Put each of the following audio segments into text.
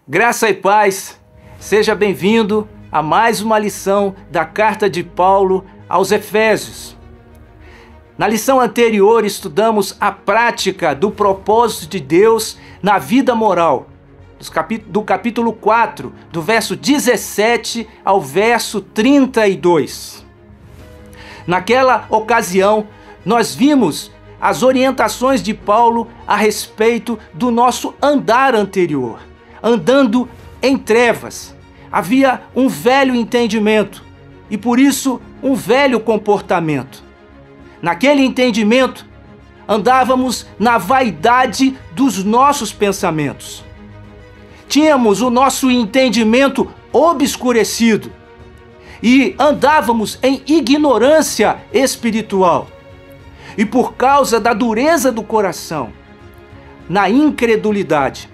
Graça e paz, seja bem-vindo a mais uma lição da carta de Paulo aos Efésios. Na lição anterior estudamos a prática do propósito de Deus na vida moral, do capítulo 4, do verso 17 ao verso 32. Naquela ocasião, nós vimos as orientações de Paulo a respeito do nosso andar anterior. Andando em trevas, havia um velho entendimento e por isso um velho comportamento. Naquele entendimento, andávamos na vaidade dos nossos pensamentos. Tínhamos o nosso entendimento obscurecido e andávamos em ignorância espiritual. E por causa da dureza do coração, na incredulidade,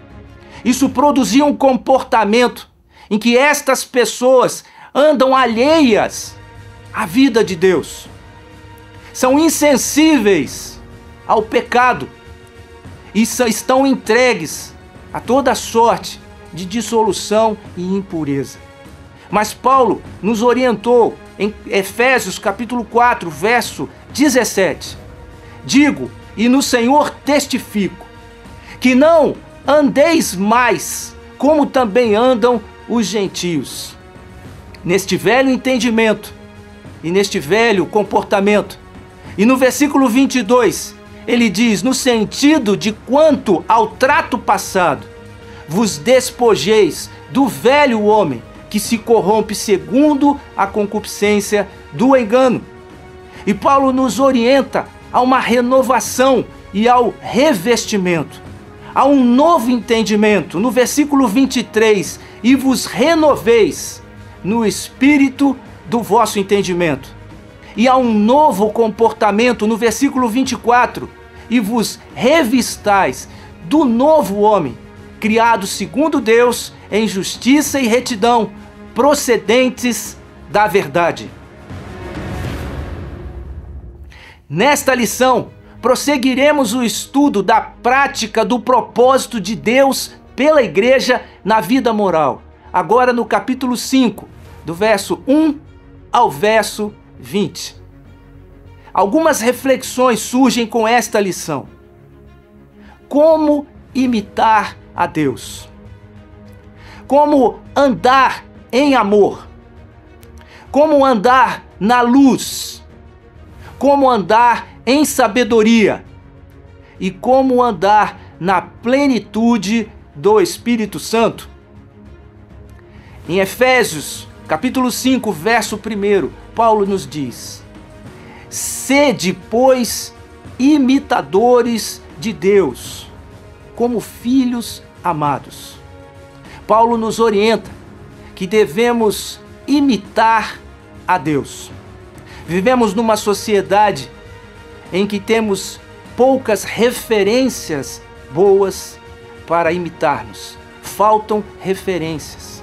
isso produzia um comportamento em que estas pessoas andam alheias à vida de Deus. São insensíveis ao pecado e estão entregues a toda sorte de dissolução e impureza. Mas Paulo nos orientou em Efésios capítulo 4, verso 17. Digo, e no Senhor testifico, que não andeis mais como também andam os gentios. Neste velho entendimento e neste velho comportamento. E no versículo 22, ele diz, no sentido de quanto ao trato passado, vos despojeis do velho homem que se corrompe segundo a concupiscência do engano. E Paulo nos orienta a uma renovação e ao revestimento. Há um novo entendimento no versículo 23, e vos renoveis no espírito do vosso entendimento. E há um novo comportamento no versículo 24, e vos revistais do novo homem, criado segundo Deus em justiça e retidão, procedentes da verdade. Nesta lição, prosseguiremos o estudo da prática do propósito de Deus pela igreja na vida moral. Agora no capítulo 5, do verso 1 ao verso 20. Algumas reflexões surgem com esta lição. Como imitar a Deus? Como andar em amor? Como andar na luz? Como andar em sabedoria e como andar na plenitude do Espírito Santo. Em Efésios, capítulo 5, verso 1, Paulo nos diz: sede, pois, imitadores de Deus, como filhos amados. Paulo nos orienta que devemos imitar a Deus. Vivemos numa sociedade em que temos poucas referências boas para imitarmos. Faltam referências.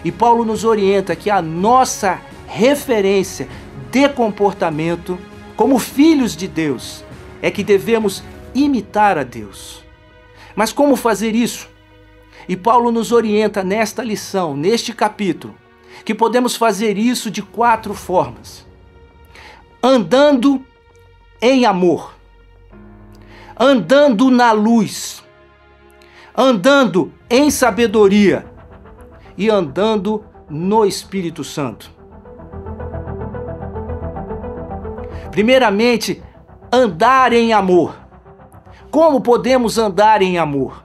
E Paulo nos orienta que a nossa referência de comportamento, como filhos de Deus, é que devemos imitar a Deus. Mas como fazer isso? E Paulo nos orienta nesta lição, neste capítulo, que podemos fazer isso de 4 formas. Andando em amor, andando na luz, andando em sabedoria e andando no Espírito Santo. Primeiramente, andar em amor. Como podemos andar em amor?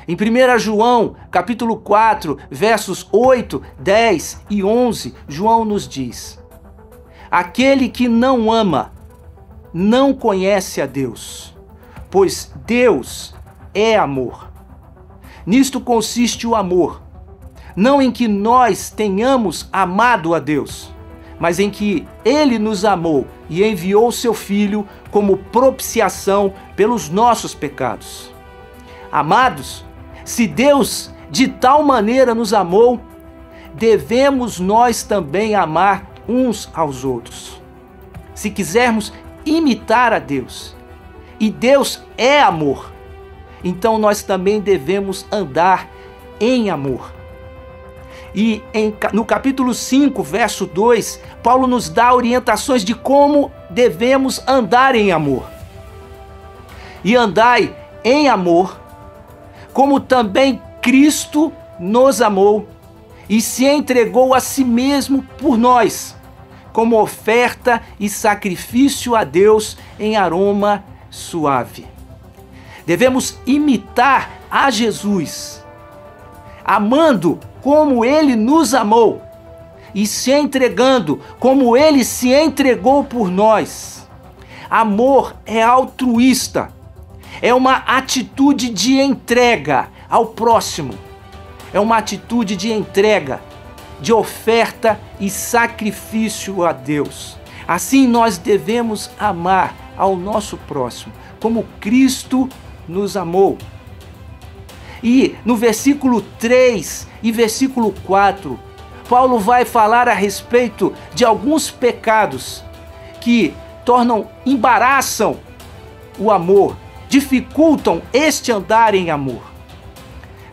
Em 1 João, capítulo 4, versos 8, 10 e 11, João nos diz: aquele que não ama, não conhece a Deus, pois Deus é amor. Nisto consiste o amor, não em que nós tenhamos amado a Deus, mas em que Ele nos amou e enviou seu Filho como propiciação pelos nossos pecados. Amados, se Deus de tal maneira nos amou, devemos nós também amar uns aos outros. Se quisermos imitar a Deus, e Deus é amor, então nós também devemos andar em amor. E no capítulo 5, verso 2, Paulo nos dá orientações de como devemos andar em amor. E andai em amor, como também Cristo nos amou e se entregou a si mesmo por nós, como oferta e sacrifício a Deus em aroma suave. Devemos imitar a Jesus, amando como Ele nos amou e se entregando como Ele se entregou por nós. Amor é altruísta, é uma atitude de entrega ao próximo, é uma atitude de entrega, de oferta e sacrifício a Deus. Assim nós devemos amar ao nosso próximo, como Cristo nos amou. E no versículo 3 e versículo 4, Paulo vai falar a respeito de alguns pecados que embaraçam o amor, dificultam este andar em amor.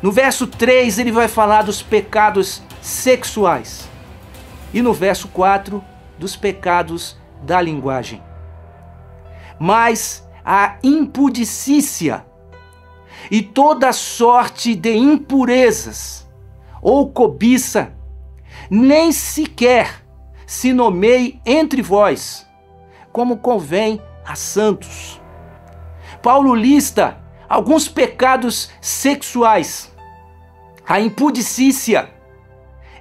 No verso 3 ele vai falar dos pecados sexuais e no verso 4 dos pecados da linguagem. Mas a impudicícia e toda sorte de impurezas ou cobiça nem sequer se nomeie entre vós, como convém a santos. Paulo lista alguns pecados sexuais. A impudicícia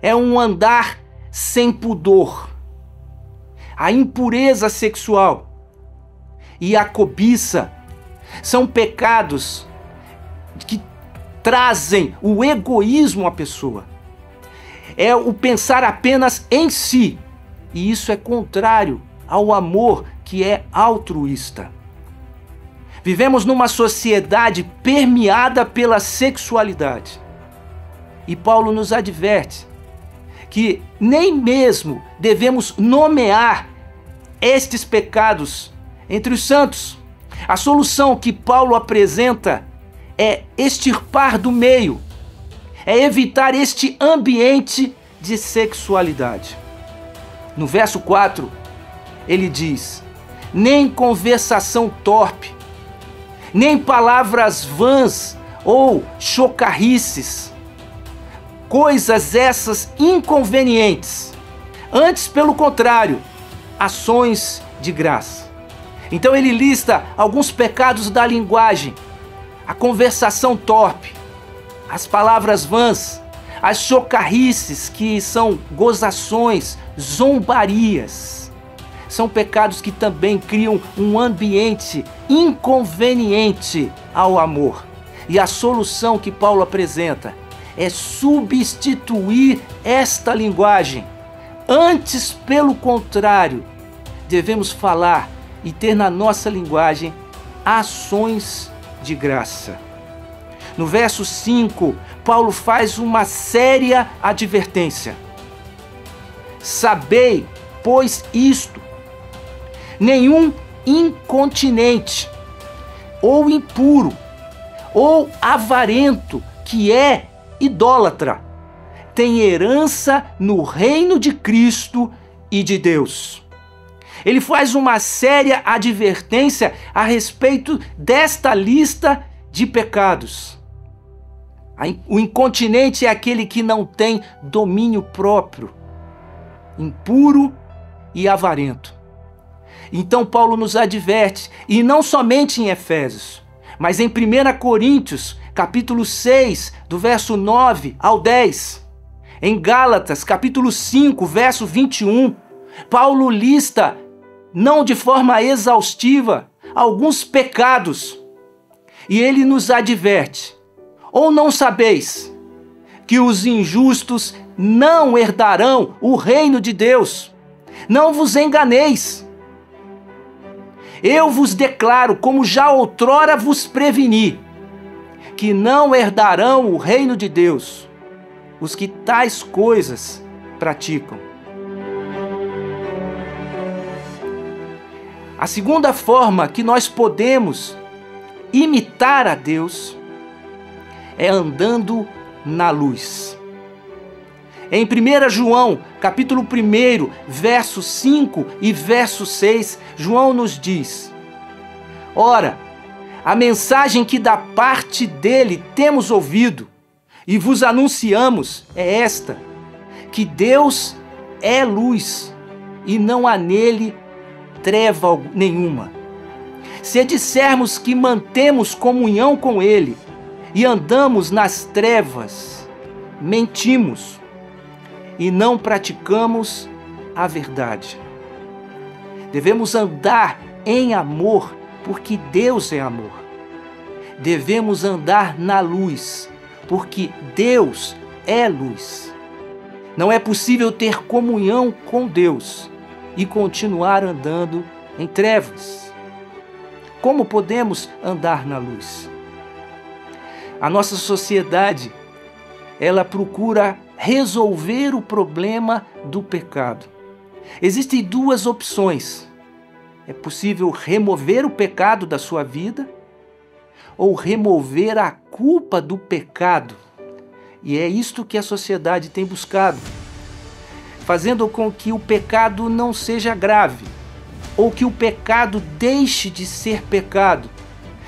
é um andar sem pudor. A impureza sexual e a cobiça são pecados que trazem o egoísmo à pessoa. É o pensar apenas em si. E isso é contrário ao amor que é altruísta. Vivemos numa sociedade permeada pela sexualidade. E Paulo nos adverte que nem mesmo devemos nomear estes pecados entre os santos. A solução que Paulo apresenta é extirpar do meio, é evitar este ambiente de sexualidade. No verso 4, ele diz: nem conversação torpe, nem palavras vãs ou chocarrices, coisas essas inconvenientes, antes, pelo contrário, ações de graça. Então ele lista alguns pecados da linguagem: a conversação torpe, as palavras vãs, as chocarrices, que são gozações, zombarias. São pecados que também criam um ambiente inconveniente ao amor. E a solução que Paulo apresenta é substituir esta linguagem. Antes, pelo contrário, devemos falar e ter na nossa linguagem ações de graça. No verso 5, Paulo faz uma séria advertência. Sabei, pois, isto: nenhum incontinente, ou impuro, ou avarento, que é idólatra, tem herança no reino de Cristo e de Deus. Ele faz uma séria advertência a respeito desta lista de pecados. O incontinente é aquele que não tem domínio próprio, impuro e avarento. Então Paulo nos adverte, e não somente em Efésios, mas em 1 Coríntios, capítulo 6, do verso 9 ao 10. Em Gálatas, capítulo 5, verso 21, Paulo lista, não de forma exaustiva, alguns pecados. E ele nos adverte: ou não sabeis que os injustos não herdarão o reino de Deus? Não vos enganeis. Eu vos declaro, como já outrora vos preveni, que não herdarão o reino de Deus os que tais coisas praticam. A segunda forma que nós podemos imitar a Deus é andando na luz. Em 1 João, capítulo 1, verso 5 e verso 6, João nos diz: ora, a mensagem que da parte dele temos ouvido e vos anunciamos é esta, que Deus é luz e não há nele treva nenhuma. Se dissermos que mantemos comunhão com ele e andamos nas trevas, mentimos e não praticamos a verdade. Devemos andar em amor, porque Deus é amor. Devemos andar na luz, porque Deus é luz. Não é possível ter comunhão com Deus e continuar andando em trevas. Como podemos andar na luz? A nossa sociedade, ela procura resolver o problema do pecado. Existem duas opções. É possível remover o pecado da sua vida ou remover a culpa do pecado. E é isto que a sociedade tem buscado, fazendo com que o pecado não seja grave, ou que o pecado deixe de ser pecado.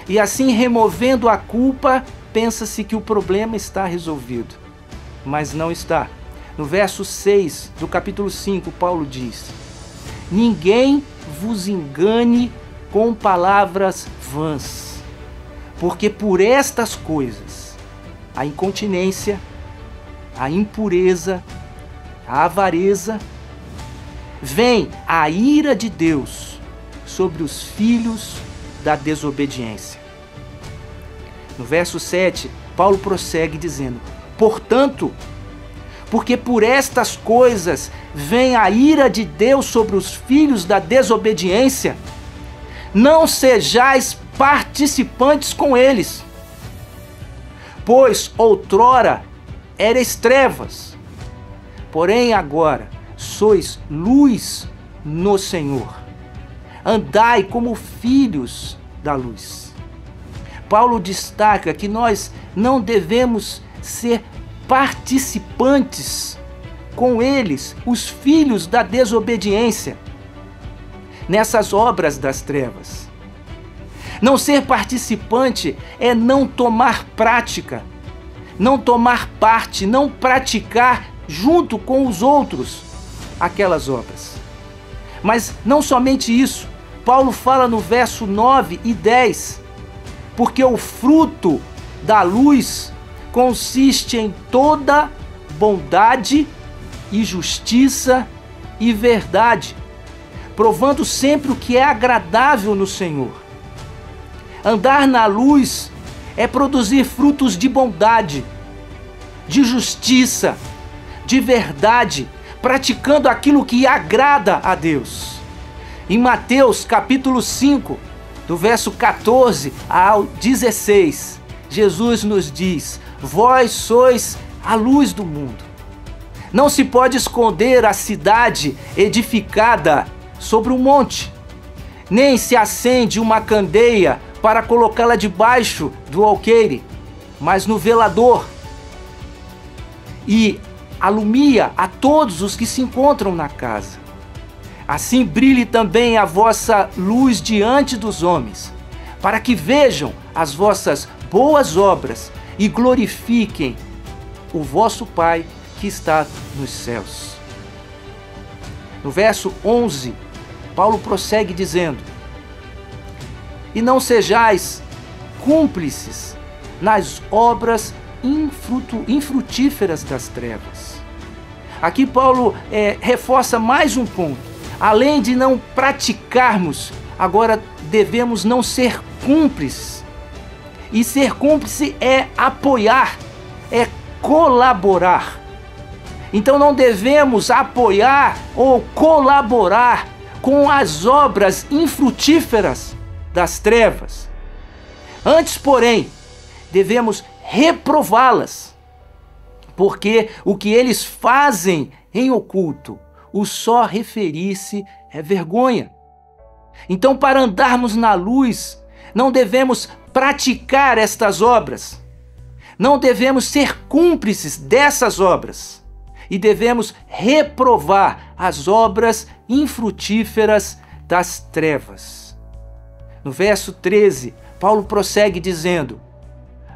E assim, removendo a culpa, pensa-se que o problema está resolvido. Mas não está. No verso 6 do capítulo 5, Paulo diz: ninguém vos engane com palavras vãs, porque por estas coisas, a incontinência, a impureza, a avareza, vem a ira de Deus sobre os filhos da desobediência. No verso 7, Paulo prossegue dizendo: portanto, porque por estas coisas vem a ira de Deus sobre os filhos da desobediência, não sejais participantes com eles. Pois outrora erais trevas, porém agora sois luz no Senhor. Andai como filhos da luz. Paulo destaca que nós não devemos ser participantes com eles, os filhos da desobediência, nessas obras das trevas. Não ser participante é não tomar prática, não tomar parte, não praticar junto com os outros aquelas obras. Mas não somente isso, Paulo fala no verso 9 e 10, porque o fruto da luz consiste em toda bondade e justiça e verdade, provando sempre o que é agradável no Senhor. Andar na luz é produzir frutos de bondade, de justiça, de verdade, praticando aquilo que agrada a Deus. Em Mateus capítulo 5, do verso 14 ao 16, Jesus nos diz: vós sois a luz do mundo. Não se pode esconder a cidade edificada sobre um monte, nem se acende uma candeia para colocá-la debaixo do alqueire, mas no velador, e alumia a todos os que se encontram na casa. Assim brilhe também a vossa luz diante dos homens, para que vejam as vossas boas obras e glorifiquem o vosso Pai que está nos céus. No verso 11, Paulo prossegue dizendo: e não sejais cúmplices nas obras infrutíferas das trevas. Aqui Paulo reforça mais um ponto. Além de não praticarmos, agora devemos não ser cúmplices. E ser cúmplice é apoiar, é colaborar. Então não devemos apoiar ou colaborar com as obras infrutíferas das trevas. Antes, porém, devemos reprová-las, porque o que eles fazem em oculto, o só referir-se é vergonha. Então, para andarmos na luz, não devemos praticar estas obras, Não devemos ser cúmplices dessas obras e devemos reprovar as obras infrutíferas das trevas. No verso 13, Paulo prossegue dizendo: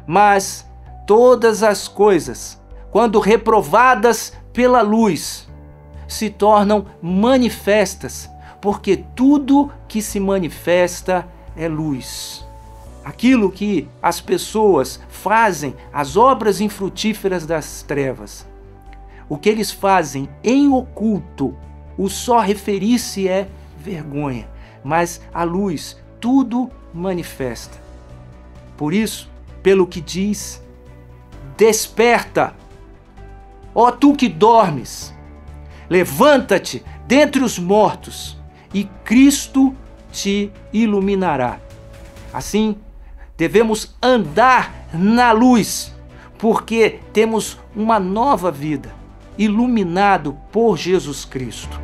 mas todas as coisas, quando reprovadas pela luz, se tornam manifestas, porque tudo que se manifesta é luz. Aquilo que as pessoas fazem, as obras infrutíferas das trevas, o que eles fazem em oculto, o só referir-se é vergonha, mas a luz tudo manifesta. Por isso, pelo que diz: desperta, ó tu que dormes, levanta-te dentre os mortos, e Cristo te iluminará. Assim, devemos andar na luz, porque temos uma nova vida, iluminado por Jesus Cristo.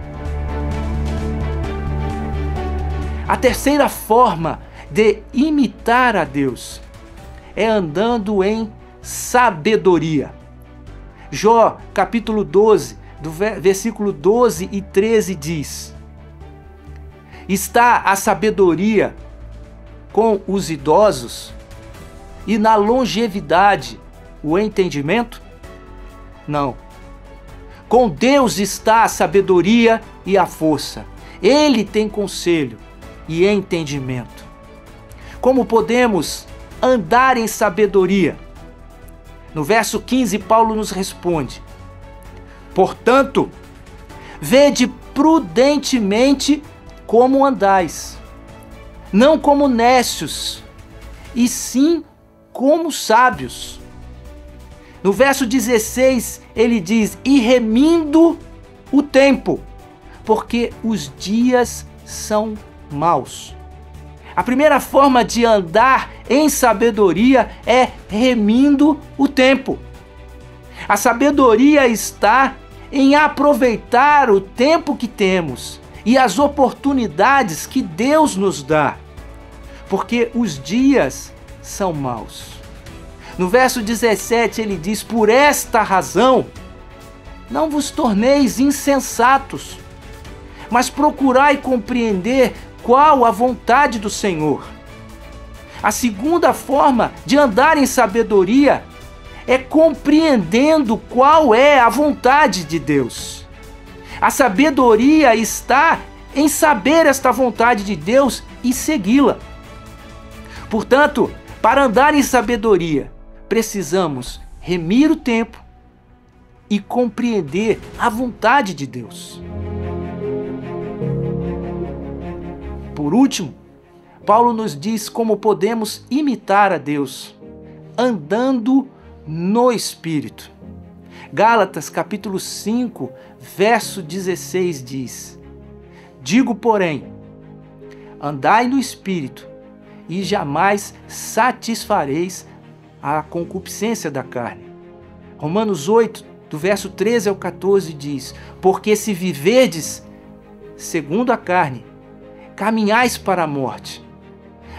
A terceira forma de imitar a Deus é andando em sabedoria. Jó, capítulo 12, do versículo 12 e 13 diz: está a sabedoria com os idosos e na longevidade o entendimento? Não. Com Deus está a sabedoria e a força. Ele tem conselho e entendimento. Como podemos andar em sabedoria? No verso 15, Paulo nos responde: portanto, vede prudentemente como andais, não como nécios, e sim como sábios. No verso 16, ele diz: e remindo o tempo, porque os dias são maus. A primeira forma de andar em sabedoria é remindo o tempo. A sabedoria está em aproveitar o tempo que temos e as oportunidades que Deus nos dá, porque os dias são maus. No verso 17 ele diz: por esta razão não vos torneis insensatos, mas procurai compreender qual a vontade do Senhor. A segunda forma de andar em sabedoria é compreendendo qual é a vontade de Deus. A sabedoria está em saber esta vontade de Deus e segui-la. Portanto, para andar em sabedoria, precisamos remir o tempo e compreender a vontade de Deus. Por último, Paulo nos diz como podemos imitar a Deus, andando no Espírito. Gálatas capítulo 5, verso 16 diz: digo, porém, andai no Espírito, e jamais satisfareis a concupiscência da carne. Romanos 8, do verso 13 ao 14 diz: porque se viverdes segundo a carne, caminhais para a morte.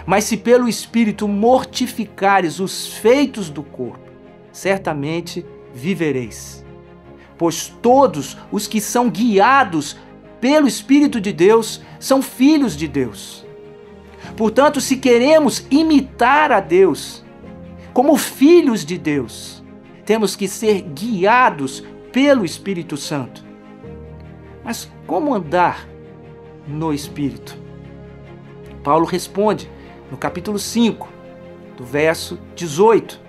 Mas se pelo Espírito mortificares os feitos do corpo, certamente vivereis. Pois todos os que são guiados pelo Espírito de Deus são filhos de Deus. Portanto, se queremos imitar a Deus como filhos de Deus, temos que ser guiados pelo Espírito Santo. Mas como andar no Espírito? Paulo responde no capítulo 5, do verso 18: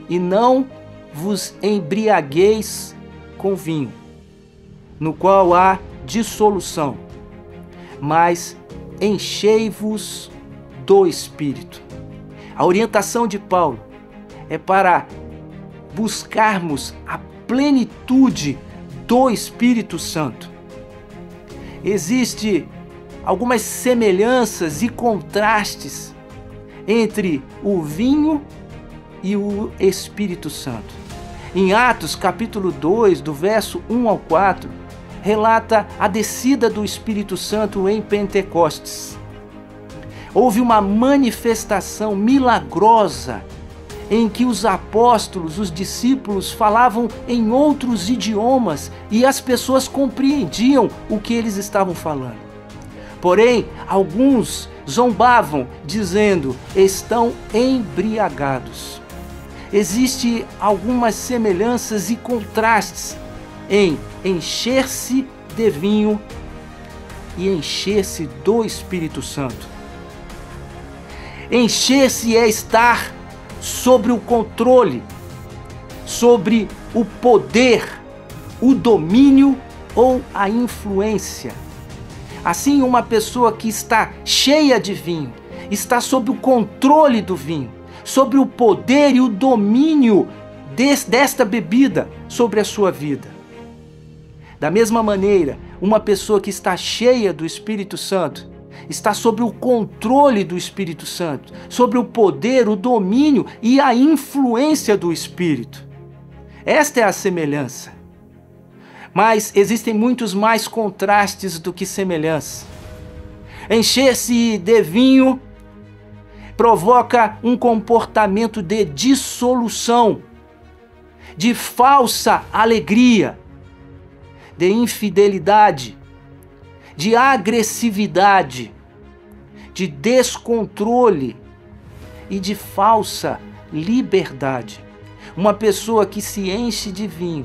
e não vos embriagueis com vinho, no qual há dissolução, mas enchei-vos do Espírito. A orientação de Paulo é para buscarmos a plenitude do Espírito Santo. Existem algumas semelhanças e contrastes entre o vinho e o Espírito Santo. Em Atos capítulo 2, do verso 1 ao 4, relata a descida do Espírito Santo em Pentecostes. Houve uma manifestação milagrosa em que os apóstolos, os discípulos, falavam em outros idiomas e as pessoas compreendiam o que eles estavam falando. Porém, alguns zombavam, dizendo: estão embriagados. Existem algumas semelhanças e contrastes em encher-se de vinho e encher-se do Espírito Santo. Encher-se é estar sobre o controle, sobre o poder, o domínio ou a influência. Assim, uma pessoa que está cheia de vinho, está sob o controle do vinho, sobre o poder e o domínio desta bebida sobre a sua vida. Da mesma maneira, uma pessoa que está cheia do Espírito Santo está sob o controle do Espírito Santo, sobre o poder, o domínio e a influência do Espírito. Esta é a semelhança. Mas existem muitos mais contrastes do que semelhança. Encher-se de vinho provoca um comportamento de dissolução, de falsa alegria, de infidelidade, de agressividade, de descontrole e de falsa liberdade. Uma pessoa que se enche de vinho,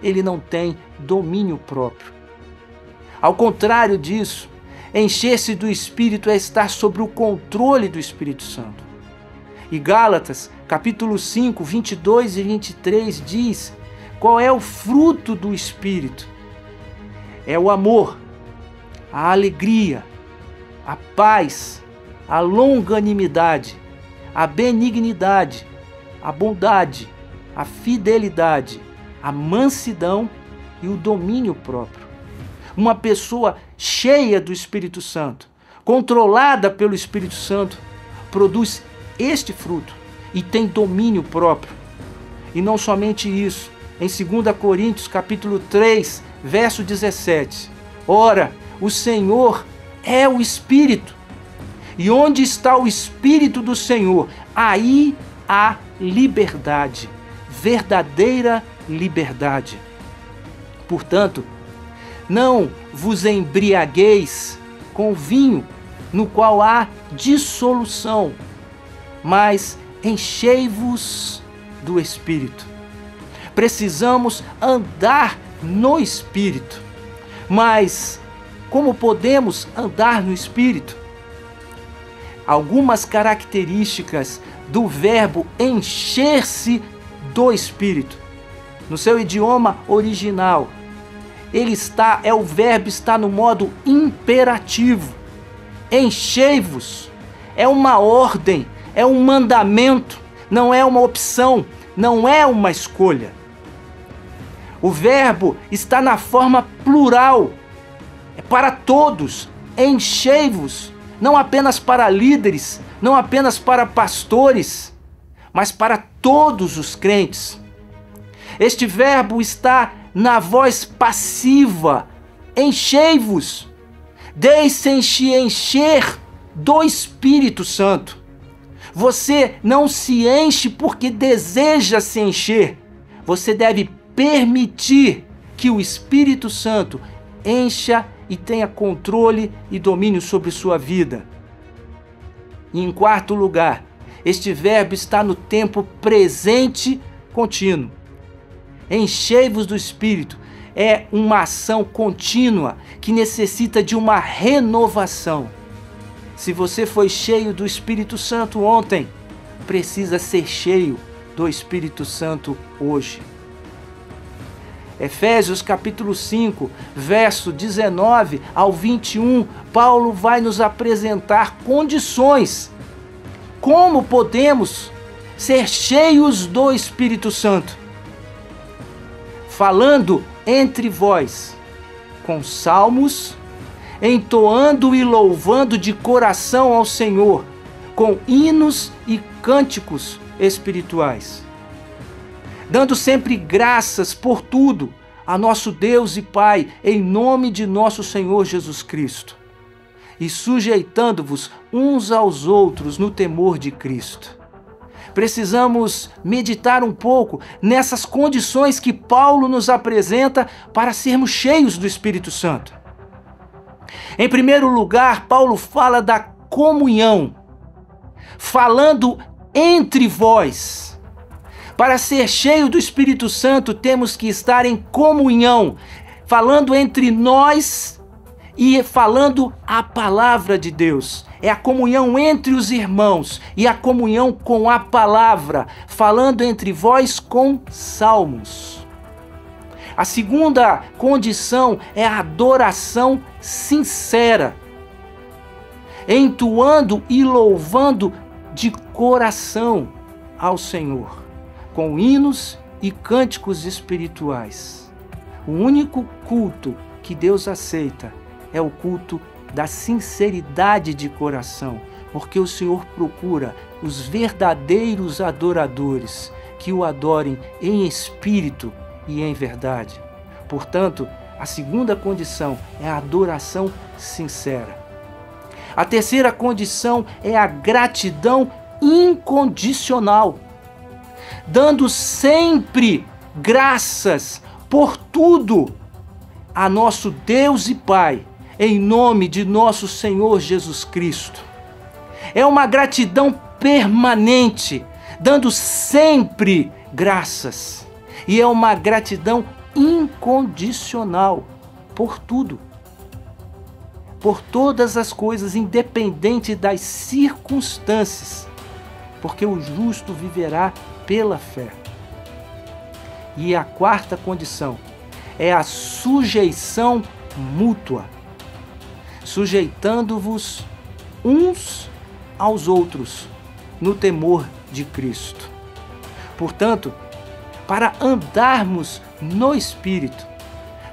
ele não tem domínio próprio. Ao contrário disso, encher-se do Espírito é estar sob o controle do Espírito Santo. E Gálatas, capítulo 5, 22 e 23 diz qual é o fruto do Espírito. É o amor, a alegria, a paz, a longanimidade, a benignidade, a bondade, a fidelidade, a mansidão e o domínio próprio. Uma pessoa cheia do Espírito Santo, controlada pelo Espírito Santo, produz este fruto e tem domínio próprio. E não somente isso, em 2 Coríntios capítulo 3, verso 17, ora, o Senhor é o Espírito, e onde está o Espírito do Senhor, aí há liberdade, verdadeira liberdade. Portanto, não vos embriagueis com vinho, no qual há dissolução, mas enchei-vos do Espírito. Precisamos andar no Espírito. Mas como podemos andar no Espírito? Algumas características do verbo encher-se do Espírito. No seu idioma original, o verbo está no modo imperativo. Enchei-vos é uma ordem, é um mandamento, não é uma opção, não é uma escolha. O verbo está na forma plural, é para todos. Enchei-vos, não apenas para líderes, não apenas para pastores, mas para todos os crentes. Este verbo está na voz passiva, enchei-vos, deixem-se encher do Espírito Santo. Você não se enche porque deseja se encher, você deve permitir que o Espírito Santo encha e tenha controle e domínio sobre sua vida. E em quarto lugar, este verbo está no tempo presente contínuo. Enchei-vos do Espírito é uma ação contínua que necessita de uma renovação. Se você foi cheio do Espírito Santo ontem, precisa ser cheio do Espírito Santo hoje. Efésios capítulo 5, verso 19 ao 21, Paulo vai nos apresentar condições. Como podemos ser cheios do Espírito Santo? Falando entre vós, com salmos, entoando e louvando de coração ao Senhor, com hinos e cânticos espirituais, dando sempre graças por tudo a nosso Deus e Pai, em nome de nosso Senhor Jesus Cristo, e sujeitando-vos uns aos outros no temor de Cristo. Precisamos meditar um pouco nessas condições que Paulo nos apresenta para sermos cheios do Espírito Santo. Em primeiro lugar, Paulo fala da comunhão, falando entre vós. Para ser cheio do Espírito Santo, temos que estar em comunhão, falando entre nós e falando a palavra de Deus. É a comunhão entre os irmãos e a comunhão com a palavra, falando entre vós com salmos. A segunda condição é a adoração sincera, entoando e louvando de coração ao Senhor, com hinos e cânticos espirituais. O único culto que Deus aceita é o culto da sinceridade de coração, porque o Senhor procura os verdadeiros adoradores que o adorem em espírito e em verdade. Portanto, a segunda condição é a adoração sincera. A terceira condição é a gratidão incondicional, dando sempre graças por tudo a nosso Deus e Pai, em nome de nosso Senhor Jesus Cristo. É uma gratidão permanente, dando sempre graças. E é uma gratidão incondicional por tudo, por todas as coisas, independente das circunstâncias, porque o justo viverá pela fé. E a quarta condição é a sujeição mútua, sujeitando-vos uns aos outros no temor de Cristo. Portanto, para andarmos no Espírito,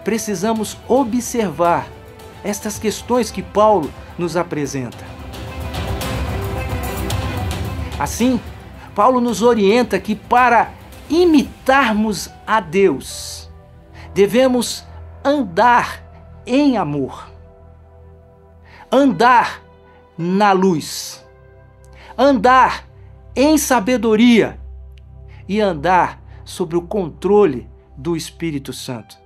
precisamos observar estas questões que Paulo nos apresenta. Assim, Paulo nos orienta que para imitarmos a Deus, devemos andar em amor, andar na luz, andar em sabedoria e andar sob o controle do Espírito Santo.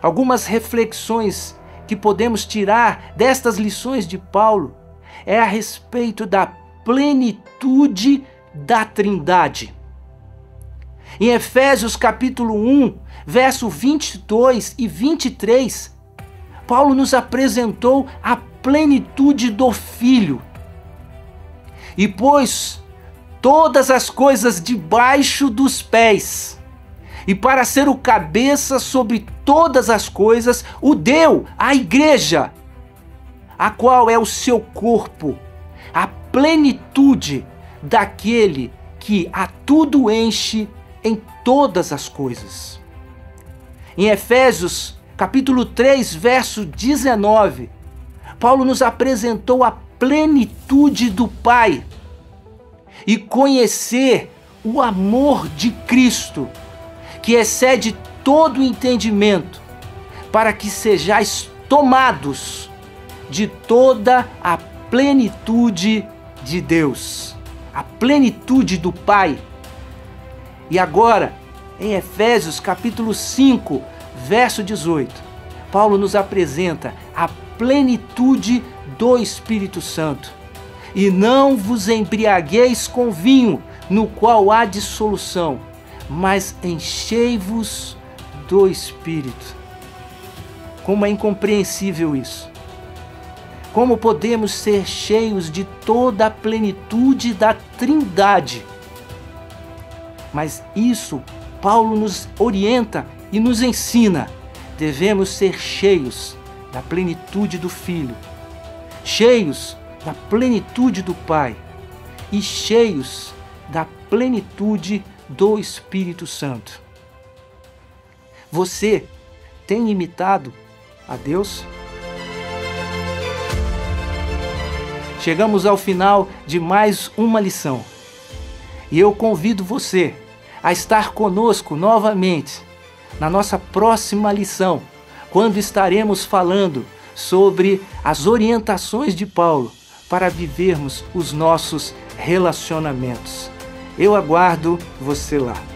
Algumas reflexões que podemos tirar destas lições de Paulo é a respeito da plenitude da Trindade. Em Efésios capítulo 1, verso 22 e 23, Paulo nos apresentou a plenitude do Filho. E pôs todas as coisas debaixo dos pés, e para ser o cabeça sobre todas as coisas, o deu à igreja, a qual é o seu corpo, a plenitude daquele que a tudo enche em todas as coisas. Em Efésios capítulo 3, verso 19, Paulo nos apresentou a plenitude do Pai e conhecer o amor de Cristo, que excede todo entendimento, para que sejais tomados de toda a plenitude de Deus, a plenitude do Pai. E agora, em Efésios capítulo 5, verso 18, Paulo nos apresenta a plenitude do Espírito Santo. E não vos embriagueis com vinho, no qual há dissolução, mas enchei-vos do Espírito. Como é incompreensível isso. Como podemos ser cheios de toda a plenitude da Trindade? Mas isso Paulo nos orienta e nos ensina. Devemos ser cheios da plenitude do Filho, cheios da plenitude do Pai e cheios da plenitude do Espírito Santo. Você tem imitado a Deus? Chegamos ao final de mais uma lição. E eu convido você a estar conosco novamente na nossa próxima lição, quando estaremos falando sobre as orientações de Paulo para vivermos os nossos relacionamentos. Eu aguardo você lá.